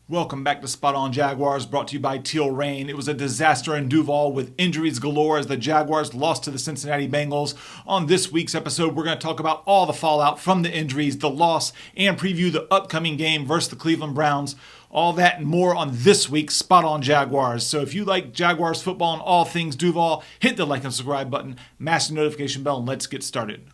Welcome back to Spot On Jaguars, brought to you by Teal Reign. It was a disaster in Duval with injuries galore as the Jaguars lost to the Cincinnati Bengals. On this week's episode, we're going to talk about all the fallout from the injuries, the loss, and preview the upcoming game versus the Cleveland Browns. All that and more on this week's Spot On Jaguars. So if you like Jaguars football and all things Duval, hit the like and subscribe button, mash the notification bell, and let's get started.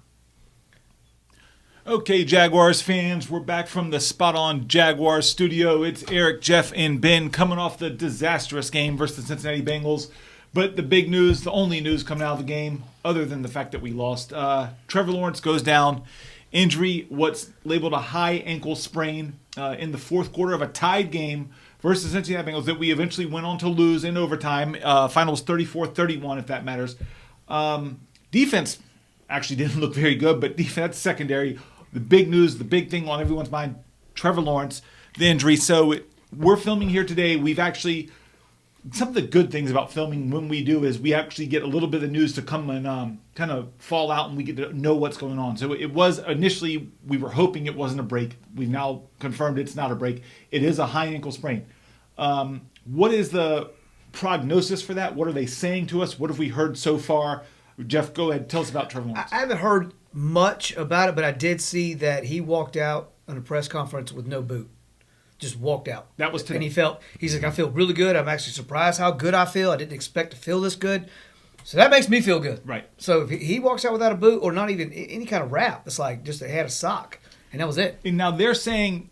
Okay, Jaguars fans, we're back from the Spot On Jaguars studio. It's Eric, Jeff, and Ben coming off the disastrous game versus the Cincinnati Bengals. But the big news, the only news coming out of the game, other than the fact that we lost, Trevor Lawrence goes down. Injury, what's labeled a high ankle sprain in the fourth quarter of a tied game versus the Cincinnati Bengals that we eventually went on to lose in overtime. Final was 34-31, if that matters. Defense actually didn't look very good, but defense secondary. The big news, the big thing on everyone's mind, Trevor Lawrence, the injury. So we're filming here today. We've actually, some of the good things about filming when we do is we actually get a little bit of news to come and kind of fall out and we get to know what's going on. So it was initially, we were hoping it wasn't a break. We've now confirmed it's not a break. It is a high ankle sprain. What is the prognosis for that? What are they saying to us? What have we heard so far? Jeff, go ahead. Tell us about Trevor Lawrence. I haven't heard much about it, but I did see that he walked out on a press conference with no boot. Just walked out. That was today. And he's like, I feel really good. I'm actually surprised how good I feel. I didn't expect to feel this good. So that makes me feel good. Right. So if he walks out without a boot or not even any kind of wrap, it's like just they had a sock, and that was it. And now they're saying,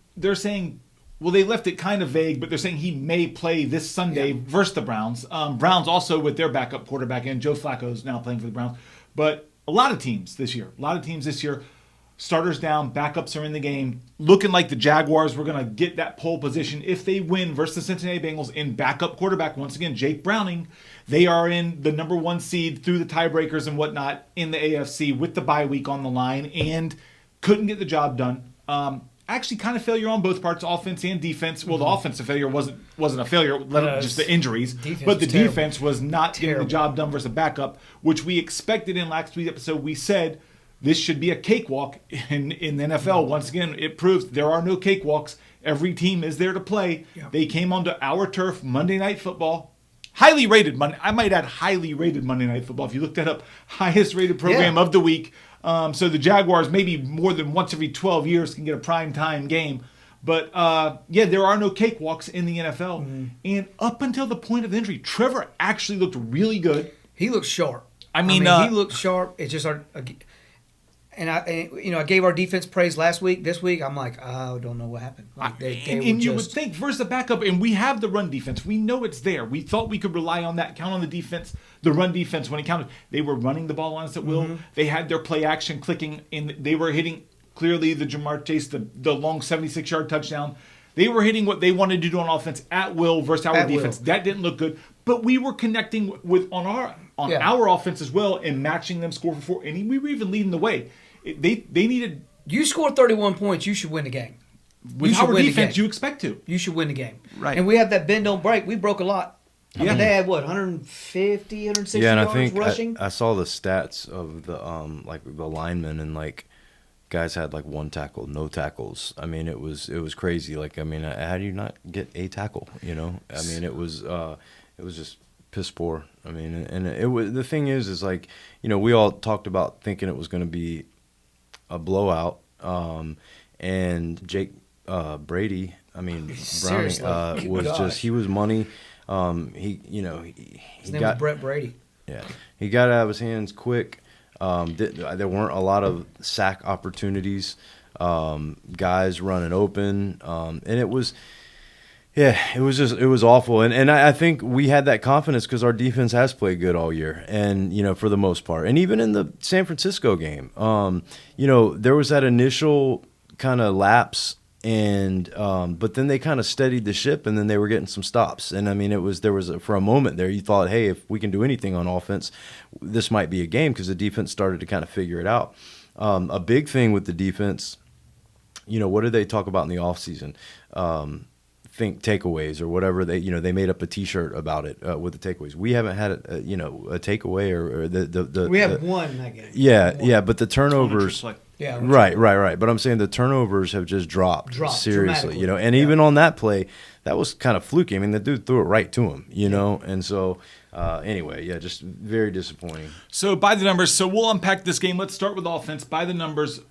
well, they left it kind of vague, but they're saying he may play this Sunday versus the Browns. Browns also with their backup quarterback in. Joe Flacco's now playing for the Browns. But a lot of teams this year, starters down, backups are in the game. Looking like the Jaguars were going to get that pole position if they win versus the Cincinnati Bengals in backup quarterback. Once again, Jake Browning. They are in the number one seed through the tiebreakers and whatnot in the AFC with the bye week on the line and couldn't get the job done. Actually kind of failure on both parts, offense and defense. Well, the offensive failure wasn't a failure, just the injuries. But the defense was not getting the job done versus a backup, which we expected in last week's episode. We said this should be a cakewalk in the NFL. Once again, it proves there are no cakewalks. Every team is there to play. Yeah. They came onto our turf, Monday Night Football. Highly rated, I might add highly rated Monday Night Football. If you look that up, highest rated program of the week. So the Jaguars maybe more than once every 12 years can get a prime time game. But there are no cakewalks in the NFL. Mm-hmm. And up until the point of injury, Trevor actually looked really good. He looked sharp. I mean he looked sharp. It's just I gave our defense praise last week. This week, I'm like, I don't know what happened. Like you would think versus the backup, and we have the run defense. We know it's there. We thought we could rely on that, count on the defense, the run defense when it counted. They were running the ball on us at will. Mm-hmm. They had their play action clicking, and they were hitting clearly the Jamar Chase, the long 76-yard touchdown. They were hitting what they wanted to do on offense at will versus our defense. That didn't look good, but we were connecting with our offense as well and matching them score for four. And we were even leading the way. They needed. You score 31 points, you should win the game. With our defense, you expect to. You should win the game. Right. And we have that bend don't break. We broke a lot. I mean, they had 150, 160 yards rushing. I saw the stats of the the linemen and guys had one tackle, no tackles. I mean, it was crazy. How do you not get a tackle? I mean, it was just piss poor. I mean, and it was, the thing is we all talked about thinking it was going to be a blowout. And Jake Brady, Browning he was money. His name was Brett Brady. Yeah, he got it out of his hands quick. There weren't a lot of sack opportunities. Guys running open, and it was awful. And I think we had that confidence because our defense has played good all year, and for the most part, and even in the San Francisco game, there was that initial kind of lapse. And but then they kind of steadied the ship, and then they were getting some stops. And I mean, for a moment there, you thought, hey, if we can do anything on offense, this might be a game because the defense started to kind of figure it out. A big thing with the defense, what did they talk about in the offseason? Think takeaways or whatever they made up a T-shirt about it with the takeaways. We haven't had a takeaway or the we have one. I guess. Yeah, but the turnovers. Yeah. Right. But I'm saying the turnovers have just dropped seriously, dramatically. and even on that play, that was kind of fluky. I mean, the dude threw it right to him, and so anyway, just very disappointing. So by the numbers, so we'll unpack this game. Let's start with offense. By the numbers,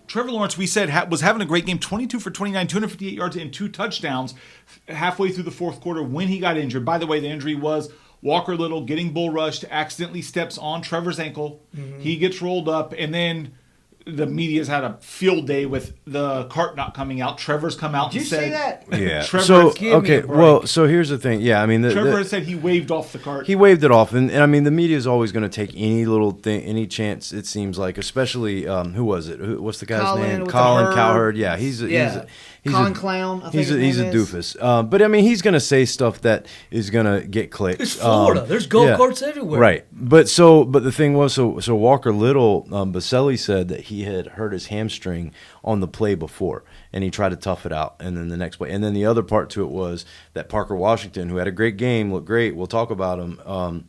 Trevor Lawrence, we said, was having a great game, 22 for 29, 258 yards and 2 touchdowns halfway through the fourth quarter when he got injured. By the way, the injury was Walker Little getting bull rushed, accidentally steps on Trevor's ankle. Mm-hmm. He gets rolled up, and then the media's had a field day with the cart not coming out. Trevor's come out and said... Did you see that? Yeah. Trevor, So here's the thing. Yeah, I mean... Trevor said he waved off the cart. He waved it off. And I mean, the media is always going to take any little thing, any chance, it seems like, especially... who was it? What's the guy's name? Colin Cowherd. Yeah, he's Colin Clown, I think he's a doofus. But I mean, he's going to say stuff that is going to get clicks. It's Florida. There's golf carts everywhere. Right. But the thing was, so Walker Little, Baselli said that he had hurt his hamstring on the play before, and he tried to tough it out, and then the next play. And then the other part to it was that Parker Washington, who had a great game, looked great, we'll talk about him,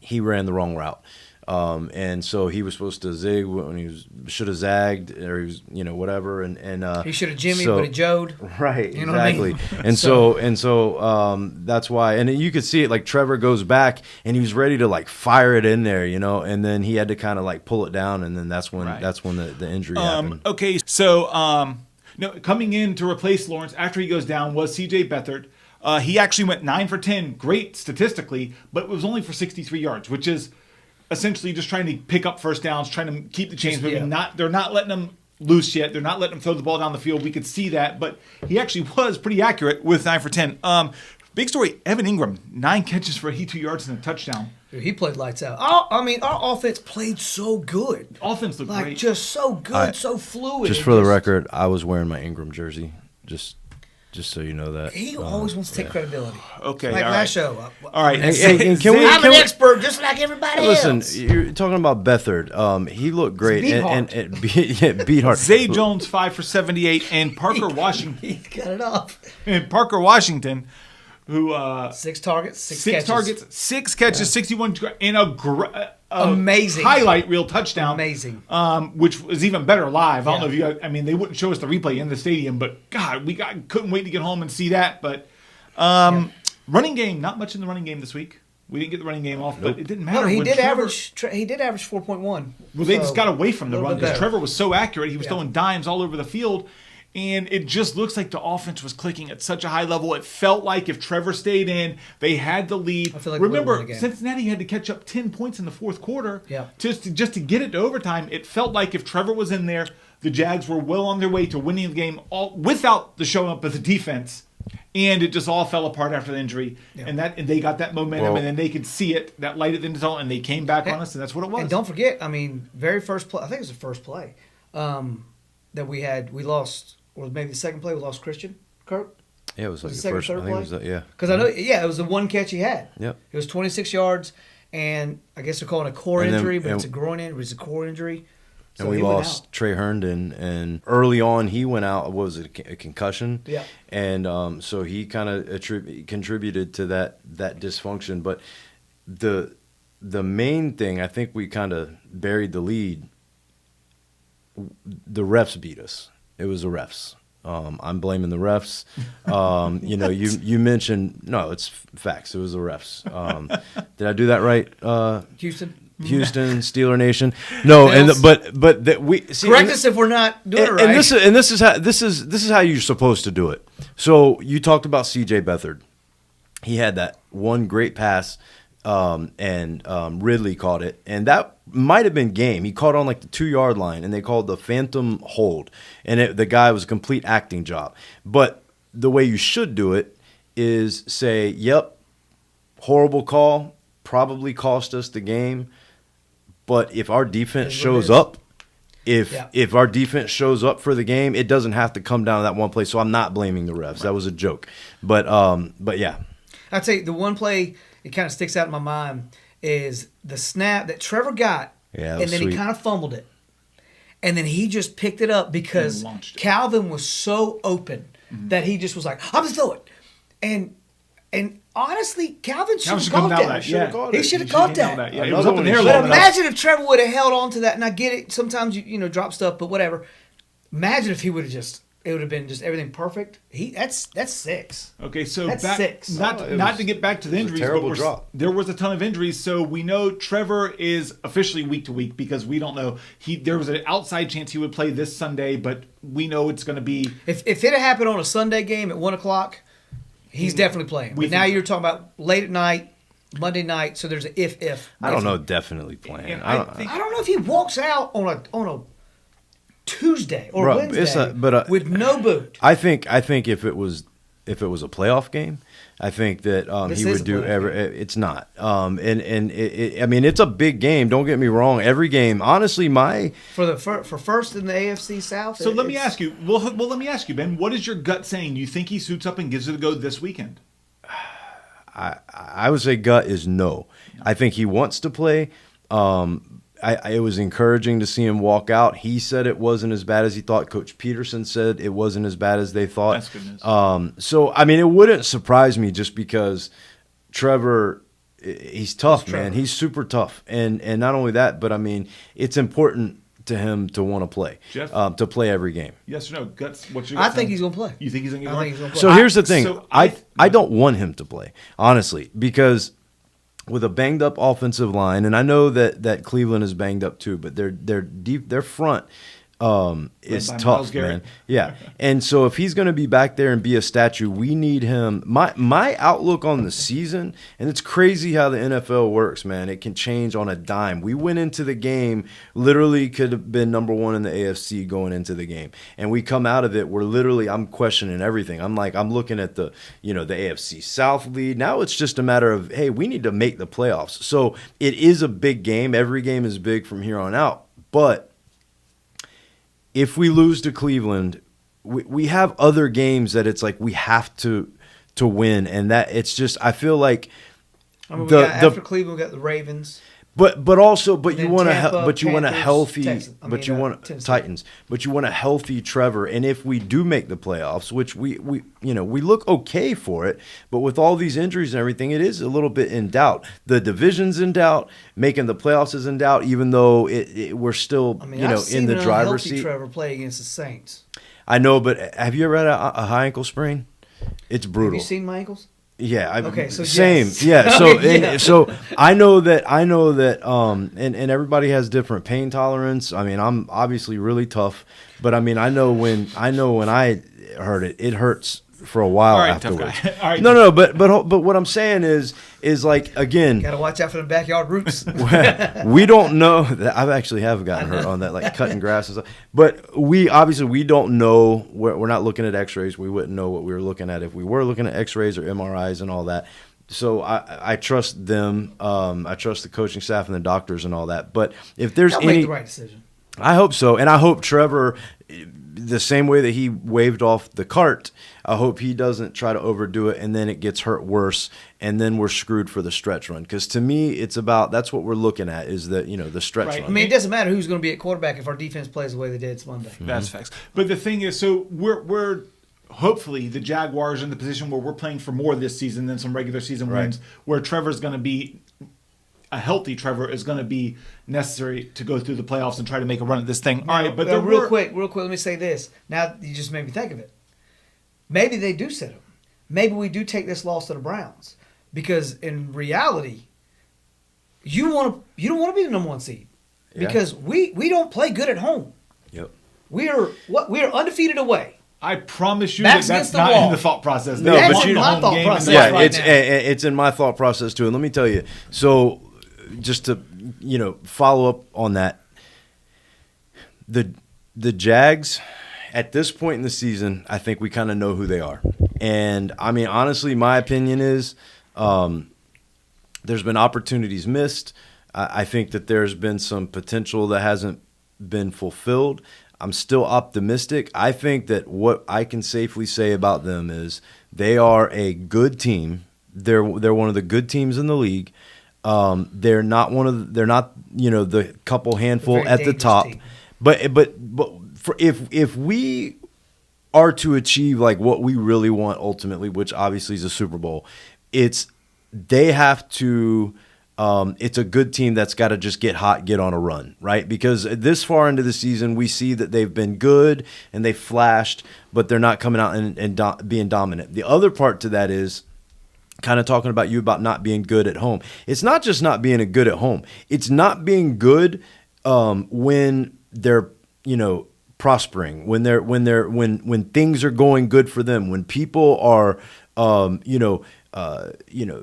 he ran the wrong route. And so he was supposed to zig when he should have zagged, or he was, whatever. And he should have jimmied, but he joed. Right, you know exactly. What I mean? And so that's why. And you could see it, like Trevor goes back and he was ready to like fire it in there, and then he had to kind of like pull it down, and then that's when the injury happened. Okay, so coming in to replace Lawrence after he goes down was C.J. Beathard. He actually went 9 for 10, great statistically, but it was only for 63 yards, which is essentially just trying to pick up first downs, trying to keep the chains moving. They're not letting him loose yet. They're not letting him throw the ball down the field. We could see that, but he actually was pretty accurate with 9 for 10. Big story, Evan Ingram, 9 catches for 82 yards and a touchdown. Dude, he played lights out. Our offense played so good. Offense looked great. Just so good, so fluid. Just for the record, I was wearing my Ingram jersey. Just so you know that. He always wants to take credibility. Okay, like all last right. show. All right. I'm an expert, just like everybody else. Listen, you're talking about Beathard. He looked great. And beat hard. Zay Jones, 5 for 78, and Parker Washington. He cut it off. And Parker Washington, who 6 targets, 6 catches, 61, and a amazing highlight reel touchdown. Amazing. Which was even better live. I don't know if you guys, they wouldn't show us the replay in the stadium, but God, couldn't wait to get home and see that. But running game, not much in the running game this week. We didn't get the running game off, but it didn't matter. No, he did average 4.1. Well, they just got away from the run because Trevor was so accurate. He was throwing dimes all over the field. And it just looks like the offense was clicking at such a high level. It felt like if Trevor stayed in, they had the lead. I feel like remember, Cincinnati had to catch up 10 points in the fourth quarter just to get it to overtime. It felt like if Trevor was in there, the Jags were well on their way to winning the game without the showing up of the defense. And it just all fell apart after the injury. Yeah. And they got that momentum, and then they could see it, that light at the end of the tunnel, and they came back on us, and that's what it was. And don't forget, very first play, I think it was the first play that we lost. Or maybe the second play we lost Christian Kirk. Yeah, it was like the second, first, third play. Because I know, it was the one catch he had. Yep. It was 26 yards, and I guess they're calling it a core injury, but it's a groin injury. It's a core injury. So and we lost Trey Herndon, and early on he went out. Was it a concussion? Yeah. And so he kind of contributed to that dysfunction. But the main thing, I think we kind of buried the lead. The refs beat us. It was the refs. I'm blaming the refs. You mentioned it's facts. It was the refs. Did I do that right? Houston, Steeler Nation. No, we see, correct us if we're not doing it right. And this is how you're supposed to do it. So you talked about C.J. Beathard. He had that one great pass. And Ridley caught it, and that might have been game. He caught on like the 2-yard line, and they called the phantom hold, and the guy was a complete acting job. But the way you should do it is say, "Yep, horrible call, probably cost us the game." But if our defense shows up, if our defense shows up for the game, it doesn't have to come down to that one play. So I'm not blaming the refs. Right. That was a joke. But yeah, I'd say the one play. It kind of sticks out in my mind is the snap that Trevor got, and then he kind of fumbled it. And then he just picked it up because Calvin was so open that he just was like, I'm just throw it. And And honestly, Calvin should have should caught come down that. that. Yeah. He should have caught that. Yeah, it was up in the air. But imagine if Trevor would have held on to that. And I get it. Sometimes you drop stuff, but whatever. Imagine if he would have it would have been just everything perfect. That's 6. Okay, so that's back, 6. Not to get back to the injuries, terrible drop. There was a ton of injuries, so we know Trevor is officially week to week because we don't know. There was an outside chance he would play this Sunday, but we know it's going to be. If it had happened on a Sunday game at 1:00, he's definitely playing. But now you're talking about late at night, Monday night. So there's an if. I don't know. Definitely playing. I don't know if he walks out on a Tuesday or Wednesday with no boot. I think if it was a playoff game, I think that he would do it's not. I mean, it's a big game. Don't get me wrong. Every game, honestly, for first in the AFC South. So let me ask you. Well, let me ask you, Ben. What is your gut saying? You think he suits up and gives it a go this weekend? I would say gut is no. I think he wants to play. It was encouraging to see him walk out. He said it wasn't as bad as he thought. Coach Peterson said it wasn't as bad as they thought. That's good news. So, I mean, it wouldn't surprise me just because Trevor, he's tough, man. He's super tough. And not only that, but, I mean, it's important to him to want to play, Jeff? To play every game. Yes or no? Guts, what's your I gut think saying? he's going to play. You think he's going to play? So here's the thing. So I don't want him to play, honestly, because – with a banged up offensive line, and I know that Cleveland is banged up too, but their front is tough, man. Yeah, and so if he's going to be back there and be a statue, we need him. My outlook on the season, and it's crazy how the NFL works, man. It can change on a dime. We went into the game literally could have been number 1 in the AFC going into the game, and we come out of it. We're literally I'm questioning everything. I'm looking at the AFC South lead. Now it's just a matter of hey, we need to make the playoffs. So it is a big game. Every game is big from here on out, but if we lose to Cleveland, we have other games that it's like we have to win, and that it's just I feel like after Cleveland we got the Ravens, but you want a healthy Titans, but you want a healthy Trevor, and if we do make the playoffs, which we look okay for it, but with all these injuries and everything, it is a little bit in doubt. The division's in doubt, making the playoffs is in doubt, even though we're still in the driver's seat. Trevor play against the Saints. I know, but have you ever had a high ankle sprain? It's brutal. Have you seen my ankles? Yeah. So same. Yes. Yeah. So so I know that and everybody has different pain tolerance. I mean, I'm obviously really tough, but I mean, I know when I hurt it hurts for a while afterwards. Tough guy. All right. No, but what I'm saying is like again, gotta watch out for the backyard roots. We don't know that I actually have gotten hurt on that, like cutting grass and stuff. But we don't know. We're not looking at X-rays. We wouldn't know what we were looking at if we were looking at X-rays or MRIs and all that. So I trust them. I trust the coaching staff and the doctors and all that. But if there's They'll make the right decision. I hope so, and I hope Trevor, the same way that he waved off the cart, I hope he doesn't try to overdo it and then it gets hurt worse and then we're screwed for the stretch run. Because to me, it's about that's what we're looking at is that the stretch run. I mean, it doesn't matter who's going to be at quarterback if our defense plays the way they did it's Monday. That's facts. But the thing is, so we're hopefully the Jaguars are in the position where we're playing for more this season than some regular season wins, where Trevor's going to be. A healthy Trevor is going to be necessary to go through the playoffs and try to make a run at this thing. All right, but real quick, let me say this. Now you just made me think of it. Maybe they do sit him. Maybe we do take this loss to the Browns because in reality, you don't want to be the number 1 seed because we don't play good at home. Yep. We are undefeated away. I promise you that's not in the thought process. No, but in my thought process. Yeah, it's in my thought process too. And let me tell you, so just to follow up on that, the Jags at this point in the season, I think we kind of know who they are. And I mean, honestly, my opinion is there's been opportunities missed. I think that there's been some potential that hasn't been fulfilled. I'm still optimistic. I think that what I can safely say about them is they are a good team. They're one of the good teams in the league. They're not the couple handful at the top. Team. But if we are to achieve like what we really want ultimately, which obviously is a Super Bowl, they have to. It's a good team that's got to just get hot, get on a run, right? Because this far into the season, we see that they've been good and they flashed, but they're not coming out and being dominant. The other part to that is kind of talking about not being good at home. It's not just not being good at home. It's not being good when they're, prospering, when things are going good for them, when people are,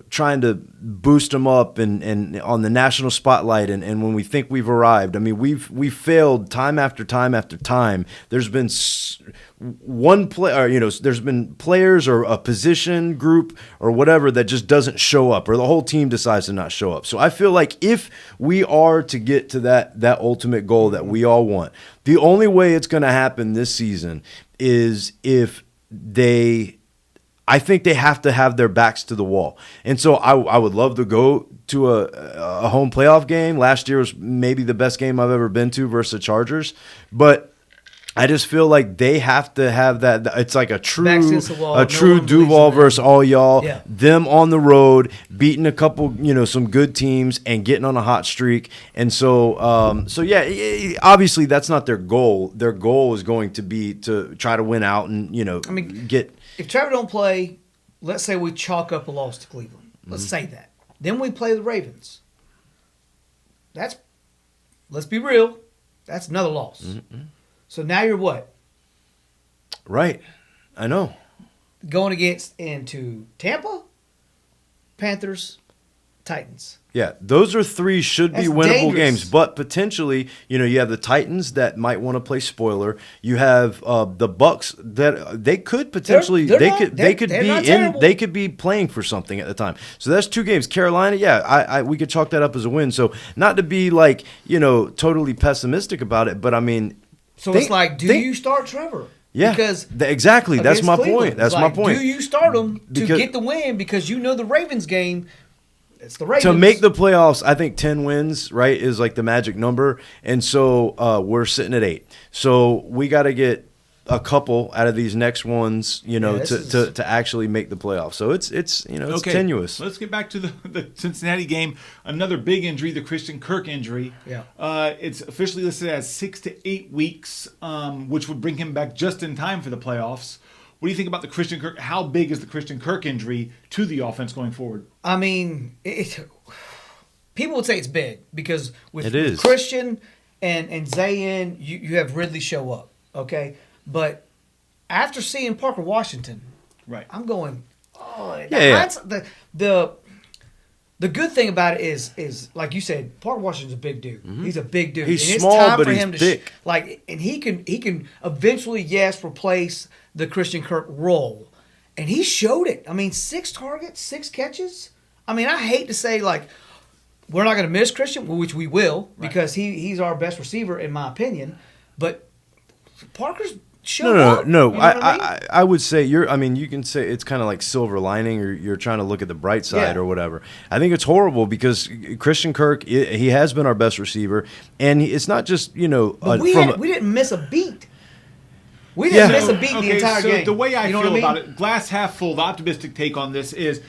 trying to boost them up and on the national spotlight, and when we think we've arrived. I mean, we've failed time after time after time. There's been one play, or there's been players or a position group or whatever that just doesn't show up, or the whole team decides to not show up. So I feel like if we are to get to that ultimate goal that we all want, the only way it's going to happen this season is if I think they have to have their backs to the wall. And so I would love to go to a home playoff game. Last year was maybe the best game I've ever been to versus the Chargers. But I just feel like they have to have that. It's like a true Duval versus all y'all. Yeah. Them on the road, beating a couple, some good teams and getting on a hot streak. And so, obviously that's not their goal. Their goal is going to be to try to win out and, get. If Trevor don't play, let's say we chalk up a loss to Cleveland. Let's say that. Then we play the Ravens. Let's be real, that's another loss. Mm-hmm. So now you're what? Right. I know. Going into Tampa, Panthers, Titans. Yeah, those are three should be winnable dangerous games, but potentially, you have the Titans that might want to play spoiler. You have the Bucks that they could potentially they could be playing for something at the time. So that's two games. Carolina, we could chalk that up as a win. So not to be like totally pessimistic about it, but I mean, so it's like, do you start Trevor? Yeah, because exactly. That's my point. That's my point. Do you start him to get the win because the Ravens game? It's the Ravens. To make the playoffs, I think 10 wins, right, is like the magic number. And so we're sitting at 8. So we got to get a couple out of these next ones, to actually make the playoffs. So it's okay, tenuous. Let's get back to the Cincinnati game. Another big injury, the Christian Kirk injury. Yeah. It's officially listed as 6 to 8 weeks, which would bring him back just in time for the playoffs. What do you think about the Christian Kirk? How big is the Christian Kirk injury to the offense going forward? I mean, people would say it's big because with Christian and Zayn, you have Ridley show up, okay? But after seeing Parker Washington, right, I'm going, the good thing about it is like you said, Parker Washington's a big dude. Mm-hmm. He's a big dude. He's and small, it's time but for he's him to thick. And he can eventually replace the Christian Kirk role. And he showed it. I mean, 6 targets, 6 catches. I mean, I hate to say, we're not going to miss Christian, which we will, because he's our best receiver, in my opinion. But Parker's showed up. No. I would say you can say it's kind of like silver lining, or you're trying to look at the bright side or whatever. I think it's horrible because Christian Kirk, he has been our best receiver. And it's not just, But we didn't miss a beat. We didn't miss a beat the entire game. The way I feel about it, glass half full, the optimistic take on this is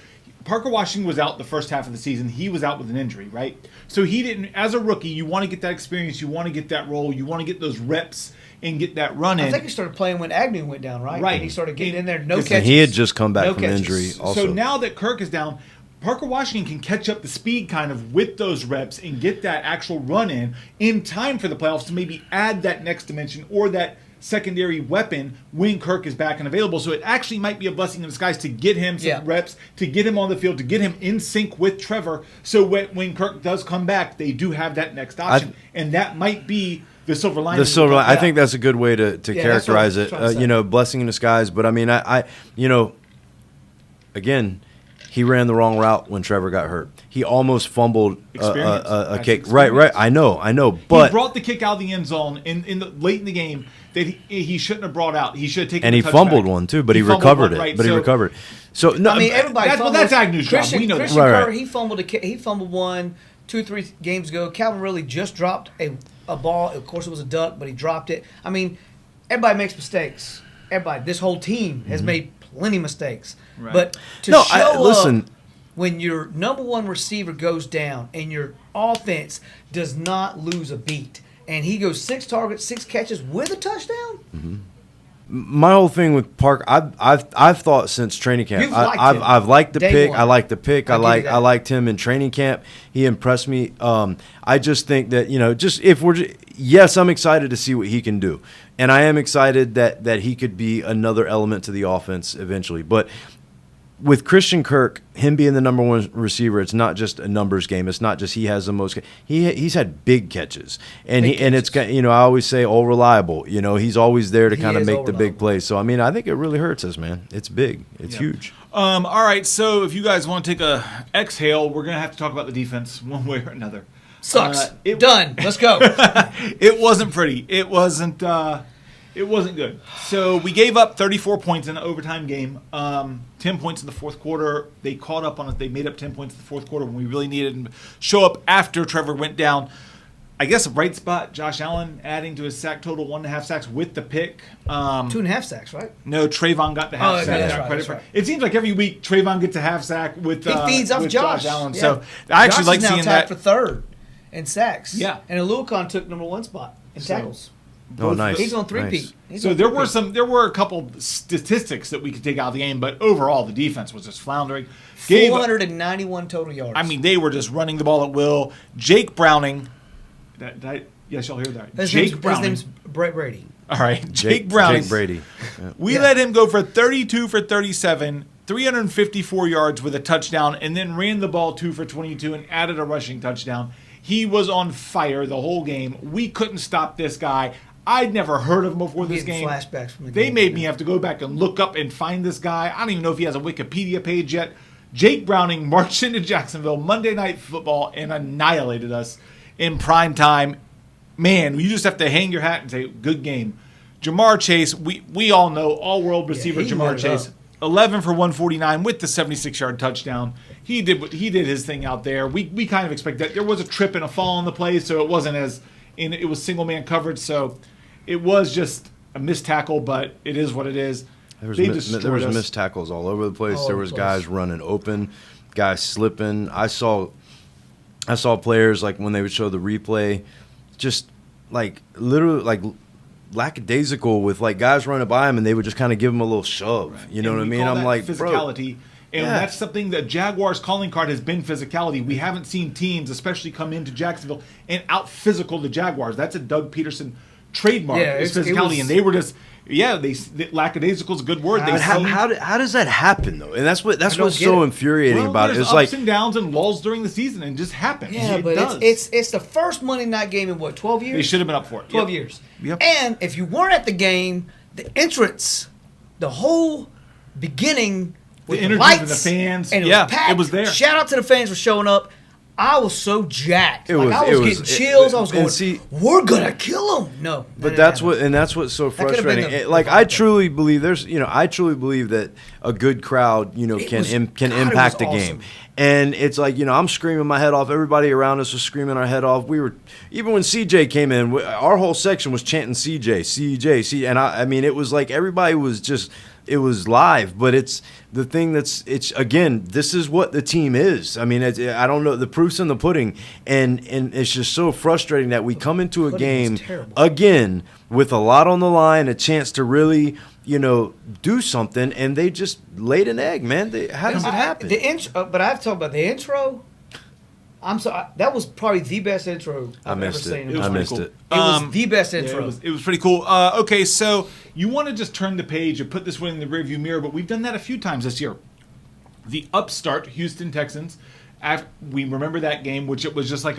Parker Washington was out the first half of the season. He was out with an injury, right? So he didn't, as a rookie, you want to get that experience, you want to get that role, you want to get those reps and get that run in. I think he started playing when Agnew went down, right? Right. And he started getting in there, no catches. And he had just come back from injury also. So now that Kirk is down, Parker Washington can catch up the speed kind of with those reps and get that actual run in time for the playoffs to maybe add that next dimension or that secondary weapon when Kirk is back and available. So it actually might be a blessing in disguise to get him some reps, to get him on the field, to get him in sync with Trevor. So when Kirk does come back, they do have that next option. And that might be the silver lining. I think that's a good way to characterize it. Blessing in disguise. But I mean, I again, he ran the wrong route when Trevor got hurt. He almost fumbled a kick. Right. I know. But he brought the kick out of the end zone late in the game that he shouldn't have brought out. He should have taken. And he fumbled one too, but he recovered it. Right. But he recovered. So no, everybody. That's Agnew's job. We know Christian Kirk, he fumbled one 2-3 games ago. Calvin really just dropped a ball. Of course, it was a duck, but he dropped it. I mean, everybody makes mistakes. Everybody. This whole team has made plenty of mistakes. Right. But listen. when your number one receiver goes down and your offense does not lose a beat, and he goes 6 targets, 6 catches with a touchdown. My whole thing with Park, I've thought since training camp. You've liked him. I've liked the Day pick. one. I like the pick. I I'll give you that. liked him in training camp. He impressed me. I just think that yes, I'm excited to see what he can do, and I am excited that he could be another element to the offense eventually. But with Christian Kirk, him being the number one receiver, it's not just a numbers game. It's not just he has the most. He's had big catches, and it's I always say all reliable. He's always there to kind of make the big plays. So I think it really hurts us, man. It's big. It's huge. All right, so if you guys want to take a exhale, we're gonna have to talk about the defense one way or another. Sucks. Done. Let's go. It wasn't pretty. It wasn't good. So we gave up 34 points in an overtime game. 10 points in the fourth quarter. They caught up on it. They made up 10 points in the fourth quarter when we really needed them to show up after Trevor went down. I guess a bright spot, Josh Allen adding to his sack total, 1.5 sacks with the pick. 2.5 sacks, right? No, Trayvon got the half sack. That's right. It seems like every week Trayvon gets a half sack with He feeds off with Josh Allen. Yeah. So I actually Josh like is now seeing tied that. for third in sacks. Yeah. And Aluakon took number 1 spot in tackles. Oh, nice. He's on three-peat. Nice. So there were a couple statistics that we could take out of the game, but overall the defense was just floundering. 491 total yards. They were just running the ball at will. Jake Browning. Yes, y'all hear that. His name's Brett Brady. All right, Jake Browning. Jake Brady. Yeah. We let him go for 32 for 37, 354 yards with a touchdown, and then ran the ball 2 for 22 and added a rushing touchdown. He was on fire the whole game. We couldn't stop this guy. I'd never heard of him before this game. Flashbacks from the They game. made me have to go back and look up and find this guy. I don't even know if he has a Wikipedia page yet. Jake Browning marched into Jacksonville Monday Night Football and annihilated us in prime time. Man, you just have to hang your hat and say, good game. Jamar Chase, we all know, all-world receiver Jamar Chase, 11 for 149 with the 76-yard touchdown. He did his thing out there. We kind of expect that. There was a trip and a fall on the play, so it wasn't it was single-man coverage, so it was just a missed tackle, but it is what it is. There was missed tackles all over the place. There was guys running open, guys slipping. I saw players, like, when they would show the replay, just like literally like lackadaisical with like guys running by him, and they would just kind of give him a little shove. Right. You know what I mean? I'm like, physicality. Bro. And that's something that Jaguars calling card has been physicality. We haven't seen teams, especially come into Jacksonville and out physical the Jaguars. That's a Doug Peterson trademark. Is physicality, and they were just lackadaisical is a good word. How does that happen though? And that's what's so infuriating about it. It's ups like and downs and lulls during the season, and it just happens. Yeah, but it's the first Monday night game in 12 years. They should have been up for it. 12 years. Yep. And if you weren't at the game, the entrance, the whole beginning with the energy lights and the fans, and it was there. Shout out to the fans for showing up. I was so jacked. I was getting chills. I was going, we're gonna kill him. No, but that's what's so frustrating. I truly believe that a good crowd, can impact the game. And it's like, I'm screaming my head off. Everybody around us was screaming our head off. We were, even when CJ came in, our whole section was chanting CJ, and it was like everybody was just. It was live, but it's the thing it's again, this is what the team is. I don't know, the proof's in the pudding, and it's just so frustrating that we come into a game again with a lot on the line, a chance to really, do something, and they just laid an egg, man. How does it happen? But I've talked about the intro. I'm sorry, that was probably the best intro I've ever seen. I missed it. It was the best intro. It was pretty cool. Okay, so you want to just turn the page and put this one in the rearview mirror, but we've done that a few times this year. The upstart Houston Texans, we remember that game, which it was just like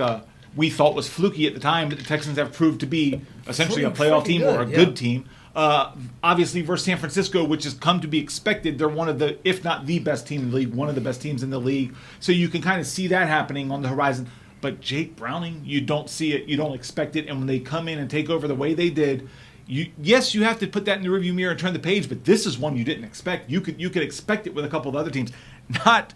we thought was fluky at the time, but the Texans have proved to be essentially a playoff team or a good team. Obviously versus San Francisco, which has come to be expected. They're one of the, if not the best team in the league, one of the best teams in the league. So you can kind of see that happening on the horizon. But Jake Browning, you don't see it, you don't expect it, and when they come in and take over the way they did, you have to put that in the rearview mirror and turn the page. But this is one you didn't expect. You could expect it with a couple of other teams, not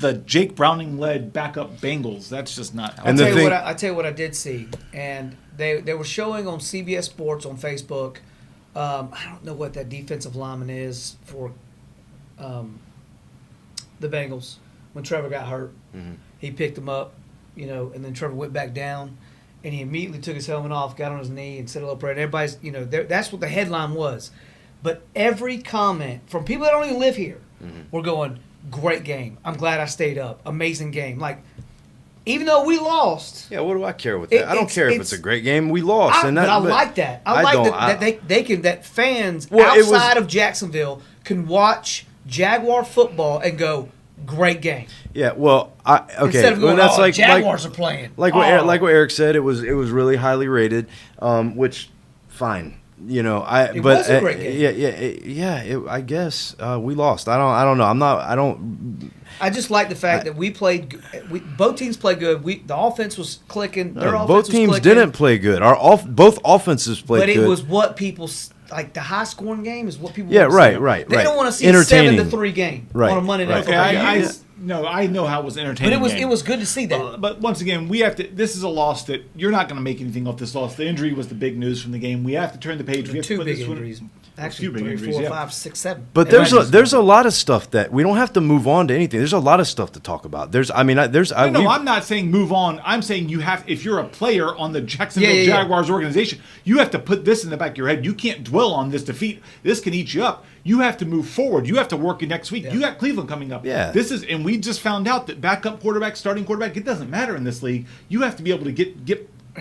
the Jake Browning led backup Bengals. That's just not. I'll tell you what I did see, and they were showing on CBS Sports on Facebook. I don't know what that defensive lineman is for the Bengals, when Trevor got hurt. Mm-hmm. He picked him up, and then Trevor went back down, and he immediately took his helmet off, got on his knee, and said a little prayer. And everybody's, that's what the headline was. But every comment from people that don't even live here were going, great game. I'm glad I stayed up. Amazing game. Like, even though we lost. Yeah, what do I care with that? I don't care if it's a great game. We lost. But I like that. I like that fans outside of Jacksonville can watch Jaguar football and go, great game. Yeah, well, okay. Instead of going, that's Jaguars are playing. Like what Eric said, it was really highly rated, which fine. It was a great game. Yeah. I guess we lost. I don't know. I just like the fact that we played. Both teams played good. The offense was clicking. Their offense both was teams clicking. didn't play good. Both offenses played good. But it was what people like. The high scoring game is what people. Yeah, want to right. They don't want to see a 7-3 game on a Monday night. Okay, I know how it was entertaining. But it was good to see that. But once again, we have to. This is a loss that you're not going to make anything off this loss. The injury was the big news from the game. We have to turn the page. We have two to put big this injuries. Actually, two big 3, injuries, 4, yeah. 5, 6, 7. But there's a lot of stuff that we don't have to move on to anything. There's a lot of stuff to talk about. I'm not saying move on. I'm saying you have. If you're a player on the Jacksonville Jaguars organization, you have to put this in the back of your head. You can't dwell on this defeat. This can eat you up. You have to move forward. You have to work next week. Yeah. You got Cleveland coming up. Yeah. And we just found out that backup quarterback, starting quarterback, it doesn't matter in this league. You have to be able to get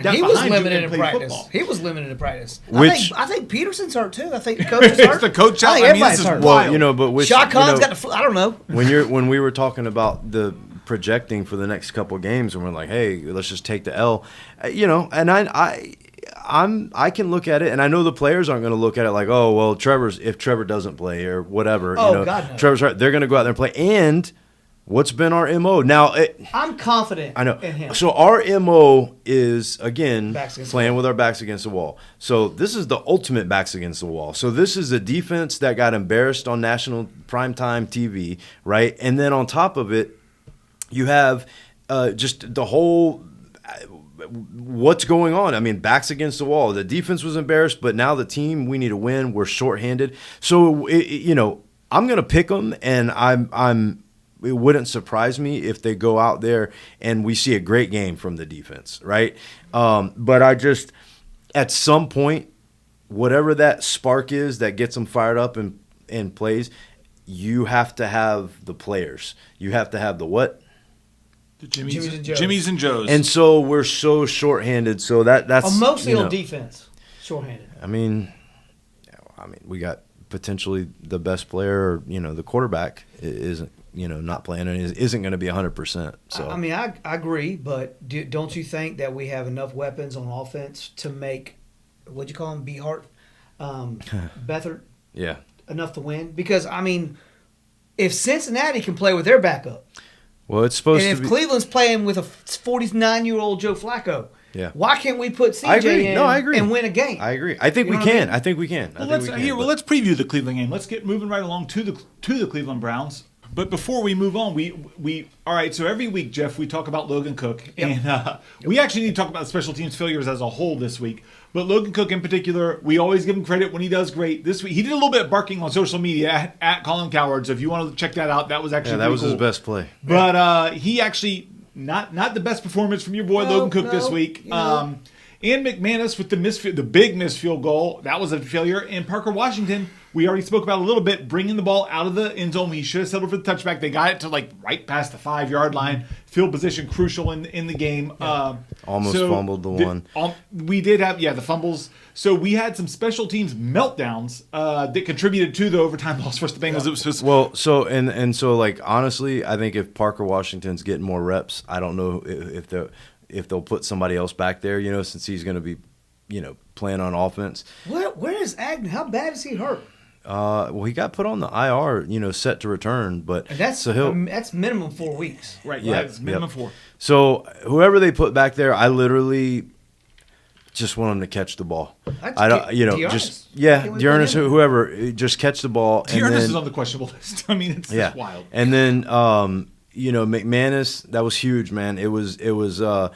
down he was behind limited you and in play practice. football. He was limited in practice. Which I think Peterson's hurt too. I think the coach is hurt. It's the coach out. I think everybody's hurt. Well, but which, Shaq Khan's got the. I don't know. When we were talking about the projecting for the next couple of games, and we're like, hey, let's just take the L, and I can look at it, and I know the players aren't going to look at it like, oh, well, if Trevor doesn't play or whatever, God, no. Trevor's right. They're going to go out there and play. And what's been our MO? Now, I'm confident in him. So our MO is, again, playing with our backs against the wall. So this is the ultimate backs against the wall. So this is a defense that got embarrassed on national primetime TV, right? And then on top of it, you have just the whole what's going on. I mean, backs against the wall. The defense was embarrassed, but now the team, we need to win. We're shorthanded. So, I'm going to pick them, and it wouldn't surprise me if they go out there and we see a great game from the defense, right? But at some point, whatever that spark is that gets them fired up and plays, you have to have the players. You have to have the what? The Jimmys and Joes. And so we're so shorthanded. So that's mostly on defense, shorthanded. I mean, we got potentially the best player. The quarterback isn't not playing and isn't going to be 100%. So I agree, but don't you think that we have enough weapons on offense to make what'd you call him, Beathard, Beathard? Yeah, enough to win? Because if Cincinnati can play with their backup. Well, it's supposed and to if be. Cleveland's playing with a 49-year-old Joe Flacco, yeah, why can't we put CJ in and win a game? I agree. I think we can. I think we can. Let's preview the Cleveland game. Let's get moving right along to the Cleveland Browns. But before we move on, we all right. So every week, Jeff, we talk about Logan Cook, and we actually need to talk about special teams failures as a whole this week. But Logan Cook in particular, we always give him credit when he does great. This week, he did a little bit of barking on social media at Colin Coward. So if you want to check that out, that was actually that was cool. his best play. But he actually not the best performance from your boy Logan Cook this week. And McManus with the big missed field goal, that was a failure. And Parker Washington, we already spoke about a little bit, bringing the ball out of the end zone. He should have settled for the touchback. They got it to right past the 5-yard line. Field position crucial in the game. Yeah. Almost fumbled the one. We did have the fumbles. So we had some special teams meltdowns that contributed to the overtime loss versus the Bengals. It was just so honestly, I think if Parker Washington's getting more reps, I don't know if they'll put somebody else back there, since he's going to be, playing on offense. Where is Agnew? How bad is he hurt? Well, he got put on the IR, set to return, but that's minimum 4 weeks. Right. Yeah, it's minimum 4. So whoever they put back there, I literally just want him to catch the ball. Dearness, whoever, just catch the ball. Dearness is on the questionable list. I mean, it's just wild. And then McManus, that was huge, man. It was a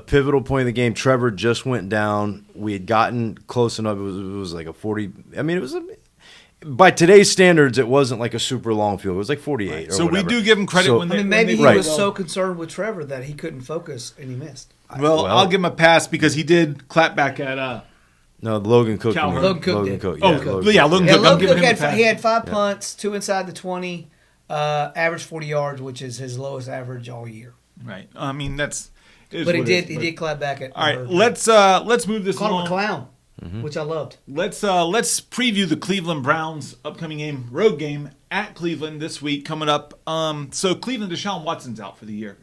pivotal point of the game. Trevor just went down. We had gotten close enough. It was like a 40. I mean, by today's standards, it wasn't like a super long field. It was like 48 or So whatever. we do give him credit So- when I they mean, maybe when he they was play so well. concerned with Trevor that he couldn't focus and he missed. Well, Well- I'll give him a pass because he did clap back at No, Logan Cook. Calhoun. Logan Cook did. Cook. Oh, yeah, Cook. Logan Yeah, Cook, I'm Logan giving Cook him a pass. he had 5 punts, 2 inside the 20, average 40 yards, which is his lowest average all year. Right. I mean, that's. Is But he what it did is, but- he did clap back at. All right, let's move this call him a along. clown, Mm-hmm. which I loved. Let's preview the Cleveland Browns upcoming game, road game at Cleveland this week coming up. So Cleveland, Deshaun Watson's out for the year.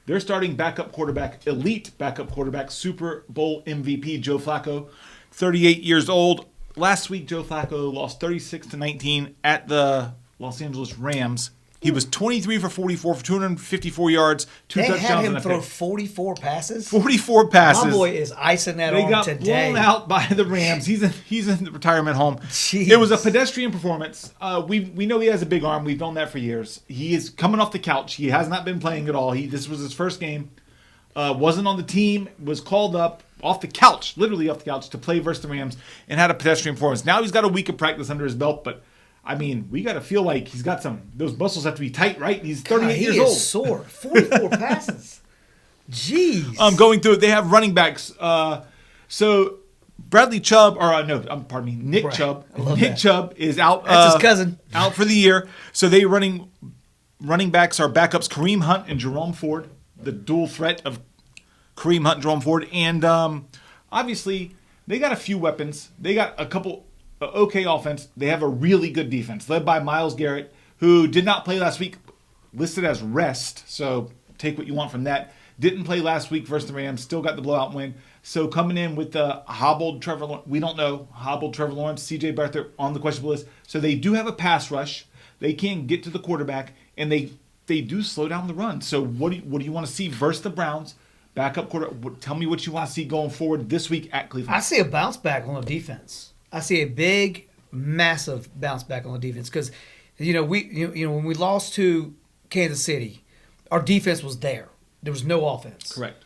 They're starting backup quarterback, elite backup quarterback, Super Bowl MVP Joe Flacco, 38 years old. Last week, Joe Flacco lost 36-19 at the Los Angeles Rams. He was 23 for 44 for 254 yards, 2 They touchdowns had him and a throw pick. 44 passes. 44 passes. My boy is icing that They on got today. blown out by the Rams. He's in the retirement home. Jeez. It was a pedestrian performance. We know he has a big arm. We've known that for years. He is coming off the couch. He has not been playing at all. This was his first game. Wasn't on the team. Was called up off the couch, literally off the couch, to play versus the Rams, and had a pedestrian performance. Now he's got a week of practice under his belt, but I mean, we got to feel like he's got those muscles have to be tight, right? He's 38 God, he years is old. sore. 44 passes. Jeez. Going through it, they have running backs. So Bradley Chubb, pardon me, Nick Right. Chubb. I love Nick that. Chubb is out. That's his cousin. Out for the year. So they running backs are backups Kareem Hunt and Jerome Ford, the dual threat of Kareem Hunt and Jerome Ford. And obviously, they got a few weapons. They got a couple okay offense. They have a really good defense, led by Myles Garrett, who did not play last week, listed as rest. So take what you want from that. Didn't play last week versus the Rams. Still got the blowout win. So coming in with the hobbled Trevor Lawrence, we don't know, hobbled Trevor Lawrence, C.J. Beathard on the questionable list. So they do have a pass rush. They can get to the quarterback, and they do slow down the run. So what do you want to see versus the Browns? Backup quarter. Tell me what you want to see going forward this week at Cleveland. I see a bounce back on the defense. I see a big, massive bounce back on the defense because, when we lost to Kansas City, our defense was there. There was no offense. Correct.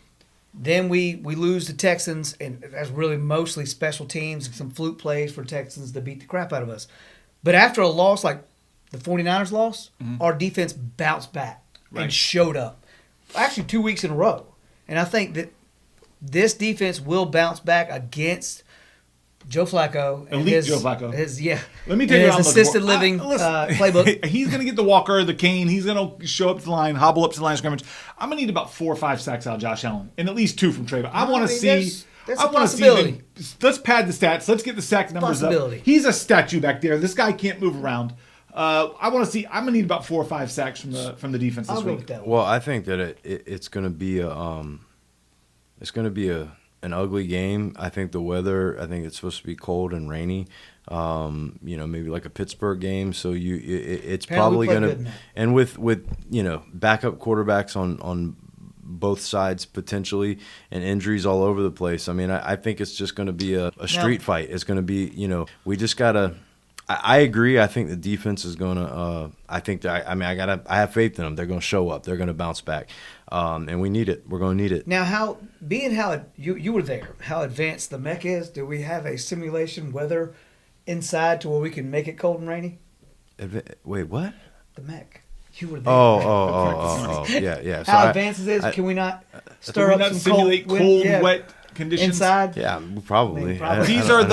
Then we lose to Texans, and that's really mostly special teams and some fluke plays for Texans to beat the crap out of us. But after a loss like the 49ers loss, our defense bounced back Right. and showed up. Actually, 2 weeks in a row. And I think that this defense will bounce back against Joe Flacco. And Elite Joe Flacco. Let me tell you his what I'm looking assisted for. living Listen, playbook. He's going to get the walker, the cane. He's going to show up to the line, hobble up to the line of scrimmage. I'm going to need about 4 or 5 sacks out of Josh Allen, and at least 2 from Trevor. I want to see. That's I a want to see. possibility. Let's pad the stats. Let's get the sack numbers up. Possibility. He's a statue back there. This guy can't move around. I want to see. I'm going to need about 4 or 5 sacks from the defense this I'll go week. with that one. Well, I think that it's going to be an ugly game. I think the weather. I think it's supposed to be cold and rainy. Maybe like a Pittsburgh game. So it's Apparently probably we played going good in to. that. And with backup quarterbacks on both sides potentially, and injuries all over the place. I mean, I think it's just going to be a street fight. It's going to be we just gotta. I agree. I think the defense is going to. I have faith in them. They're going to show up. They're going to bounce back, and we need it. We're going to need it. Now, how you were there, how advanced the mech is? Do we have a simulation weather inside to where we can make it cold and rainy? Wait, what? The mech. You were there. Oh, yeah. So How advanced is this? Can we not stir Can up we not some simulate cold, cold, wind? wet conditions inside? Yeah, probably. I mean, probably. These are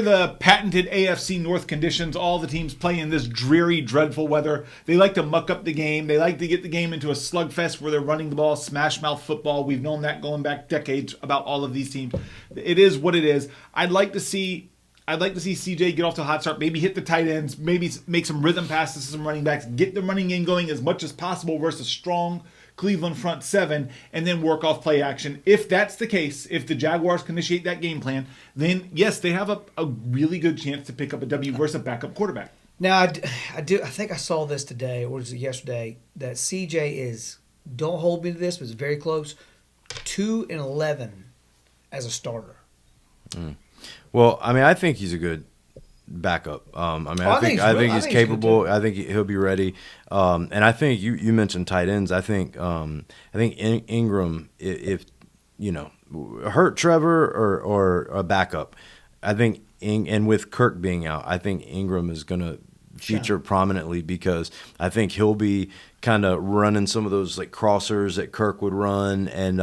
the patented AFC North conditions. All the teams play in this dreary, dreadful weather. They like to muck up the game. They like to get the game into a slugfest where they're running the ball, smash mouth football. We've known that going back decades about all of these teams. It is what it is. I'd like to see CJ get off to a hot start, maybe hit the tight ends, maybe make some rhythm passes to some running backs, get the running game going as much as possible versus a strong Cleveland front seven, and then work off play action. If that's the case, if the Jaguars can initiate that game plan, then yes, they have a really good chance to pick up a W versus a backup quarterback. Now, I think I saw this today, or was it yesterday, that CJ is, don't hold me to this, but it's very close, 2-11 as a starter. Well, I mean, I think he's a good backup. I think he's capable. I think he'll be ready. And I think you mentioned tight ends. I think Ingram, if hurt Trevor or a backup, and with Kirk being out, I think Ingram is going to feature prominently because I think he'll be kind of running some of those like crossers that Kirk would run, and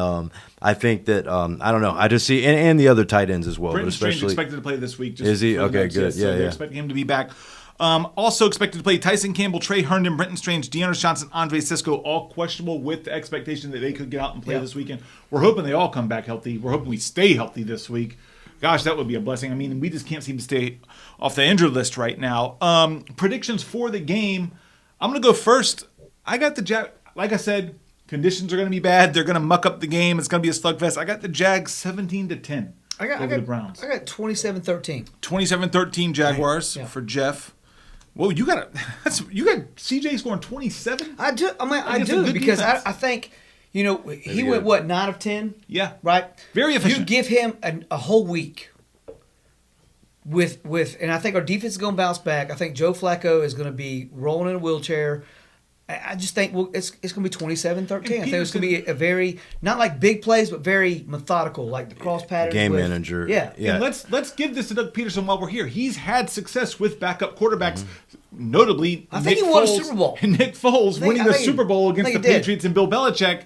I think that I don't know. I just see and the other tight ends as well. Brenton but especially Strange expected to play this week. Is he? Okay, good. So they're expecting him to be back. Also expected to play Tyson Campbell, Trey Herndon, Brenton Strange, Deontay Johnson, Andre Sisco, all questionable with the expectation that they could get out and play this weekend. We're hoping they all come back healthy. We're hoping we stay healthy this week. Gosh, that would be a blessing. I mean, we just can't seem to stay off the injured list right now. Predictions for the game. I'm going to go first. I got the Jags. Like I said, conditions are going to be bad. They're going to muck up the game. It's going to be a slugfest. I got the Jags 17-10 over the Browns. I got 27-13. 27-13 Jaguars for Jeff. Whoa, you got CJ scoring 27? I do. I do because I think, he went, 9 of 10? Yeah. Right? Very efficient. You give him a whole week with and I think our defense is going to bounce back. I think Joe Flacco is going to be rolling in a wheelchair. I just think it's going to be 27-13. I think it's going to be a very, not like big plays, but very methodical, like the cross patterns. Game manager. Yeah. And let's give this to Doug Peterson while we're here. He's had success with backup quarterbacks, notably I think he won a Super Bowl. Nick Foles winning the Super Bowl against the Patriots and Bill Belichick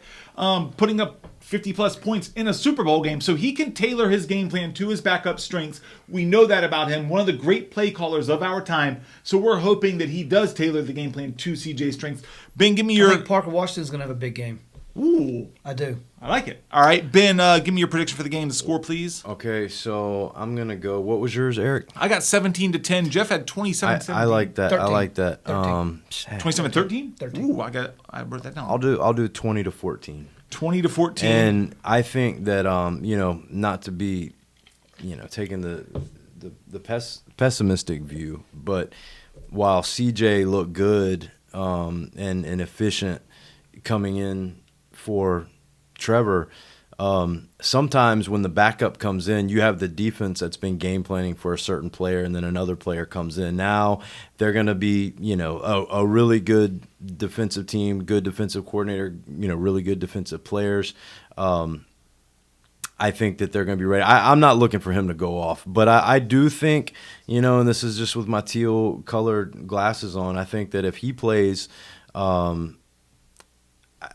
putting up 50-plus points in a Super Bowl game. So he can tailor his game plan to his backup strengths. We know that about him. One of the great play callers of our time. So we're hoping that he does tailor the game plan to CJ's strengths. Ben, give me your... I think Parker Washington's going to have a big game. Ooh. I do. I like it. All right, Ben, give me your prediction for the game. The score, please. Okay, so I'm going to go... What was yours, Eric? I got 17-10. Jeff had 27-17. I like that. 13. I like that. 27-13? 13. Ooh, I wrote that down. I'll do 20-14. 20-14. And I think that not to be, taking the pessimistic view, but while CJ looked good and efficient coming in for Trevor, sometimes when the backup comes in, you have the defense that's been game planning for a certain player, and then another player comes in. Now they're going to be, a really good defensive team, good defensive coordinator, really good defensive players. I think that they're going to be ready. I'm not looking for him to go off, but I do think, and this is just with my teal colored glasses on, I think that if he plays,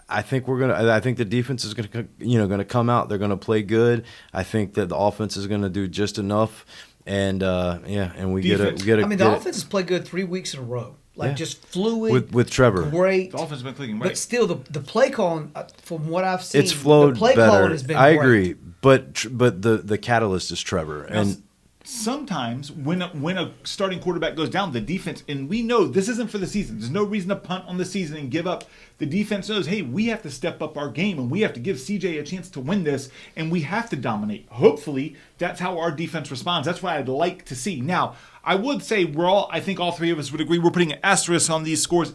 I think the defense is gonna come out. They're gonna play good. I think that the offense is gonna do just enough, and we get a. The offense has played good 3 weeks in a row, just fluid with Trevor. Great. The offense has been clicking right. But still, the play calling, from what I've seen, it's flowed the play better. calling has been I great. agree, but the catalyst is Trevor, and sometimes when a starting quarterback goes down, the defense, and we know this isn't for the season. There's no reason to punt on the season and give up. The defense knows, hey, we have to step up our game, and we have to give CJ a chance to win this, and we have to dominate. Hopefully, that's how our defense responds. That's what I'd like to see. Now, I would say I think all three of us would agree, we're putting an asterisk on these scores.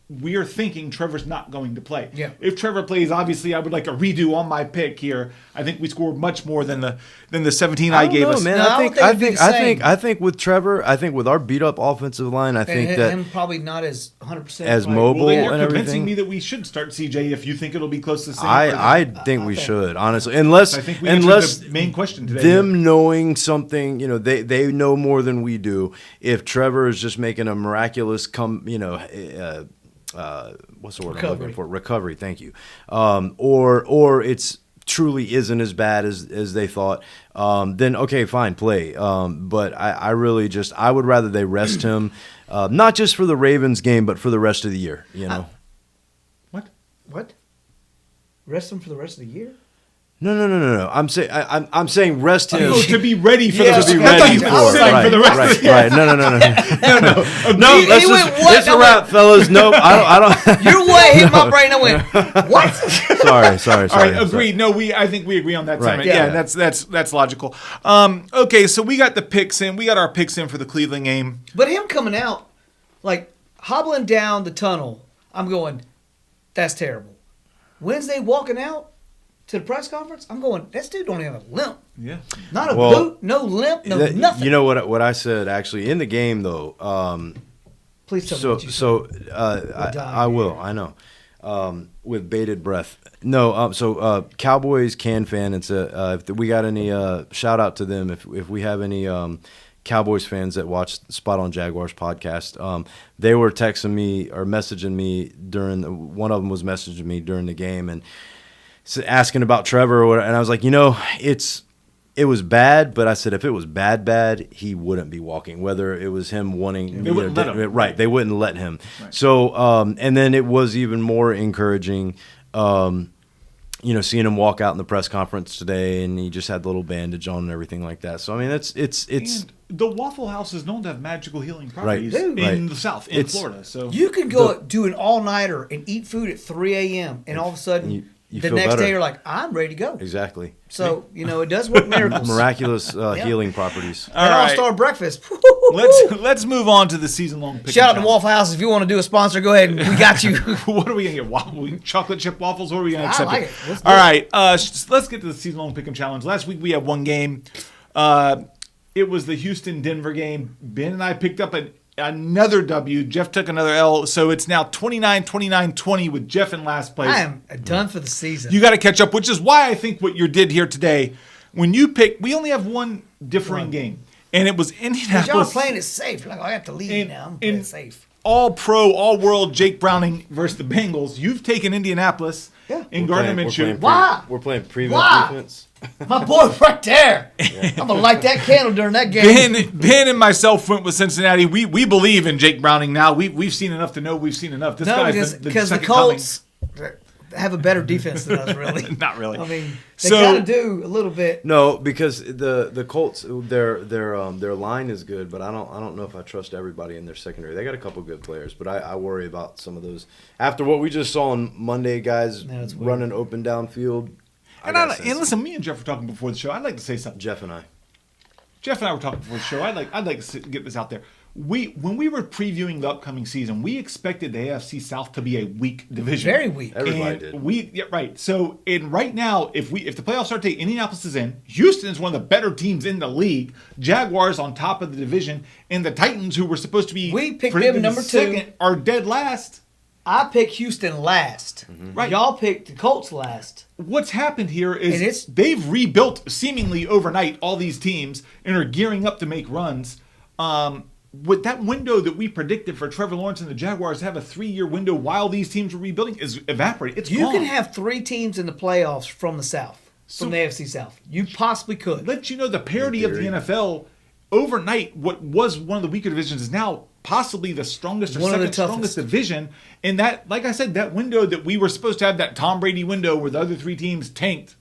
We are thinking Trevor's not going to play. Yeah. If Trevor plays, obviously I would like a redo on my pick here. I think we scored much more than the 17 I gave us. Man, No, I think with Trevor, I think with our beat up offensive line, I think that him probably not as 100% as like, mobile Well, and you're convincing everything. me that we should start CJ if you think it'll be close to the same. I think we should, honestly, unless I think we answered the main question today. them knowing something, they know more than we do. If Trevor is just making a miraculous what's the word I'm looking for? Recovery. Thank you. Or it's truly isn't as bad as they thought. Then okay, fine, play. But I really I would rather they rest him, not just for the Ravens game, but for the rest of the year. What? Rest him for the rest of the year? No. I'm saying rest him. To be ready for To be ready for the rest of the year. Right. No. It's a wrap, fellas. Nope. I don't. Your way hit my brain. I went, what? Sorry. All right, agreed. No, I think we agree on that sentiment. Yeah. That's logical. Okay, so we got the picks in. We got our picks in for the Cleveland game. But him coming out, hobbling down the tunnel, I'm going, that's terrible. Wednesday walking out to the press conference, I'm going, this dude don't have a limp. Yeah. Not a boot, no limp, nothing. You know what I said actually in the game though. Please tell me what you said. I will. I know. with bated breath. No, so Cowboys can fan. It's if we got any shout out to them if we have any Cowboys fans that watch Spot on Jaguars podcast. They were texting me or messaging me one of them was messaging me during the game and asking about Trevor, and I was like, it was bad, but I said if it was bad, he wouldn't be walking. Whether it was him wanting, they wouldn't let him. Right? They wouldn't let him. Right. So, and then it was even more encouraging, seeing him walk out in the press conference today, and he just had the little bandage on and everything like that. So, I mean, it's. And the Waffle House is known to have magical healing properties Right. in the South, in Florida. So You can go do an all-nighter and eat food at 3 a.m. and all of a sudden you the feel next better. day you're like, I'm ready to go. Exactly. So, it does work miracles. Miraculous healing properties. That right. all-star breakfast. let's move on to the season-long pick. Shout out to Waffle House. If you want to do a sponsor, go ahead. We got you. What are we going to get? Chocolate chip waffles? What are we going to accept? I like it. Let's do All it. right. Let's get to the season-long pick 'em challenge. Last week we had one game. It was the Houston-Denver game. Ben and I picked up another W. Jeff took another L. So it's now 29-20 with Jeff in last place. I am done for the season. You got to catch up, which is why I think what you did here today, when you pick, we only have one differing game, and it was Indianapolis. Y'all are playing it safe. Like, I have to leave now. I'm playing it safe. All-pro, all-world Jake Browning versus the Bengals. You've taken Indianapolis in Gardner Minshew. Why? We're playing prevent Why? defense. My boy right there. I'm going to light that candle during that game. Ben and myself went with Cincinnati. We believe in Jake Browning now. We've seen enough to know we've seen enough. This guy's because the second Colts have a better defense than us, really. coming. Not really. I mean, they kind of do a little bit. No, because the Colts their line is good, but I don't know if I trust everybody in their secondary. They got a couple good players, but I worry about some of those. After what we just saw on Monday, guys running open downfield. And listen, me and Jeff were talking before the show. I'd like to say something. Jeff and I were talking before the show. I'd like to get this out there. When we were previewing the upcoming season, we expected the AFC South to be a weak division. Very weak. Everybody did. Right. So, right now, if the playoffs start today, Indianapolis is in. Houston is one of the better teams in the league. Jaguars on top of the division, and the Titans, who were supposed to be we picked them number second, 2, are dead last. I picked Houston last. Mm-hmm. Right. Y'all picked the Colts last. What's happened here is they've rebuilt seemingly overnight all these teams and are gearing up to make runs. With that window that we predicted for Trevor Lawrence and the Jaguars to have a 3-year window while these teams were rebuilding is evaporated. It's You gone. can have 3 teams in the playoffs from the South, from the AFC South. You possibly could. Let you know the parity of the NFL overnight. What was one of the weaker divisions is now possibly the strongest or One of the second strongest division. And that, like I said, that window that we were supposed to have, that Tom Brady window where the other 3 teams tanked.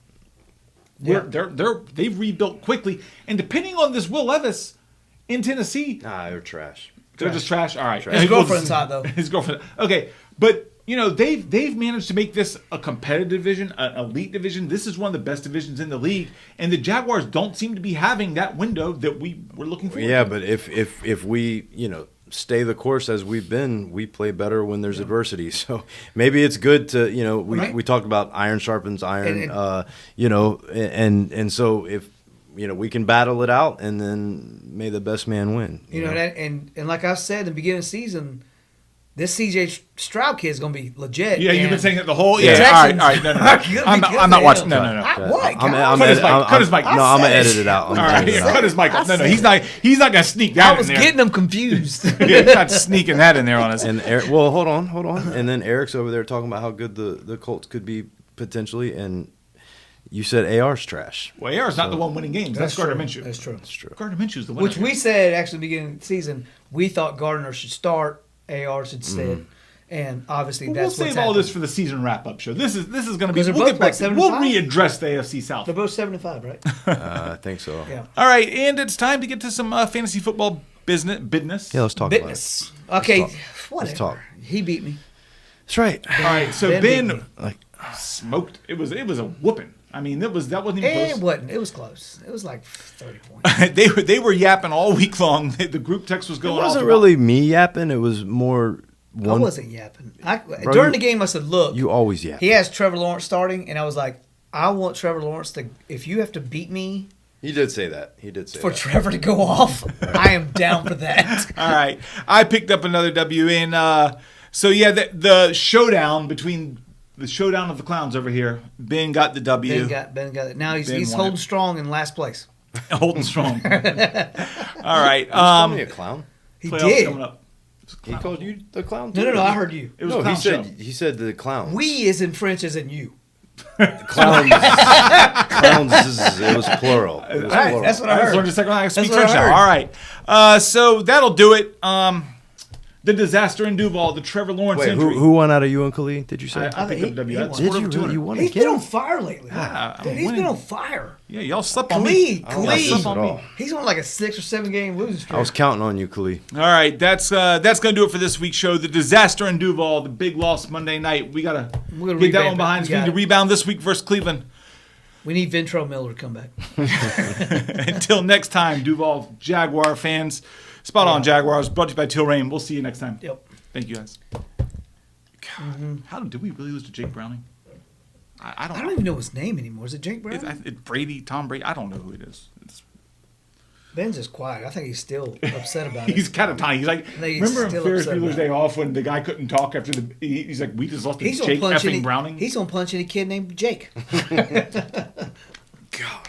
Yeah. They've rebuilt quickly, and depending on this Will Levis in Tennessee, they're trash. they're just trash. All right, His girlfriend's hot, though. His girlfriend. Okay, but they've managed to make this a competitive division, an elite division. This is one of the best divisions in the league, and the Jaguars don't seem to be having that window that we were looking for. Yeah, but if we stay the course as we've been, we play better when there's adversity. So maybe it's good to we talked about iron sharpens iron, and so if we can battle it out, and then may the best man win. And like I said in the beginning of the season, this C.J. Stroud kid is going to be legit. Yeah, you've been saying it the whole. The Yeah, Texans all right. No. I'm not watching. No. What? Cut his mic. No, I'm gonna edit it out. All right, cut his mic off. No, he's not gonna sneak that I in was there. getting them confused. Yeah, he's not sneaking that in there on us. And well, hold on. And then Eric's over there talking about how good the Colts could be potentially, and you said AR's trash. Well, AR's not the one winning games. That's Gardner Minshew. That's true. Gardner Minshew's the winner. Which we said actually beginning of the season, we thought Gardner should start, AR should sit. And obviously we'll that's save all this for the season wrap-up show. This is going to be. Because they're We'll both, get back. what, 75? We'll readdress the AFC South. They're both 75, right? I think so. Yeah. All right, and it's time to get to some fantasy football business. Yeah, let's talk Business. Okay, Let's whatever. Let's talk. He beat me. That's right. All right, so Ben Ben smoked. It was a whooping. I mean, that wasn't even close. It wasn't. It was close. It was like 30 points. they were yapping all week long. The group text was It going off. wasn't about- really me yapping. It was more I one. wasn't yapping. During the game, I said, look. You always yap. He has Trevor Lawrence starting, and I was like, I want Trevor Lawrence to, if you have to beat me He did say that. for Trevor to go off, I am down for that. All right, I picked up another W in. So yeah, the showdown between the showdown of the clowns over here. Ben got the W. Ben got it. Now Ben he's won holding it. strong in last place. Holding strong. All right. Call me a clown. He Playoffs did. coming up. He called you the clown. No, too? I heard you. It was No, a clown he show. said the clown. We is in French as in you. Clowns. It was plural. It was All right, plural. that's what I I just heard. learned a second. I speak That's what French I heard. now. All right. So that'll do it. The disaster in Duval, the Trevor Lawrence Wait, injury. who won out of you and Khalid? Did you say? I picked he- up W. he I won. scored Did over you 200. really? You won He's again? been on fire lately. Yeah, Dude, I'm he's winning. been on fire. Yeah, y'all slept on me. Khalid. slept on me. all. He's on like a 6 or 7 game losing streak. I was counting on you, Khalid. All right, that's gonna do it for this week's show. The disaster in Duval, the big loss Monday night. We gotta We're gonna get that revamp one behind us. it. We We need to got it. rebound this week versus Cleveland. We need Ventrell Miller to come back. Until next time, Duval Jaguar fans. Spot on Jaguars. Brought to you by Teal Reign. We'll see you next time. Yep. Thank you guys. God, how did we really lose to Jake Browning? I don't I know. don't even know his name anymore. Is it Jake Brown? It's Brady, Tom Brady. I don't know who it is. Ben's just quiet. I think he's still upset about it. He's kind of tiny. He's like, He's remember in still Ferris upset Bueller's about Day it. Off when the guy couldn't talk after he's like, we just lost to He's gonna Jake punch effing any. Browning? He's gonna punch any kid named Jake. God.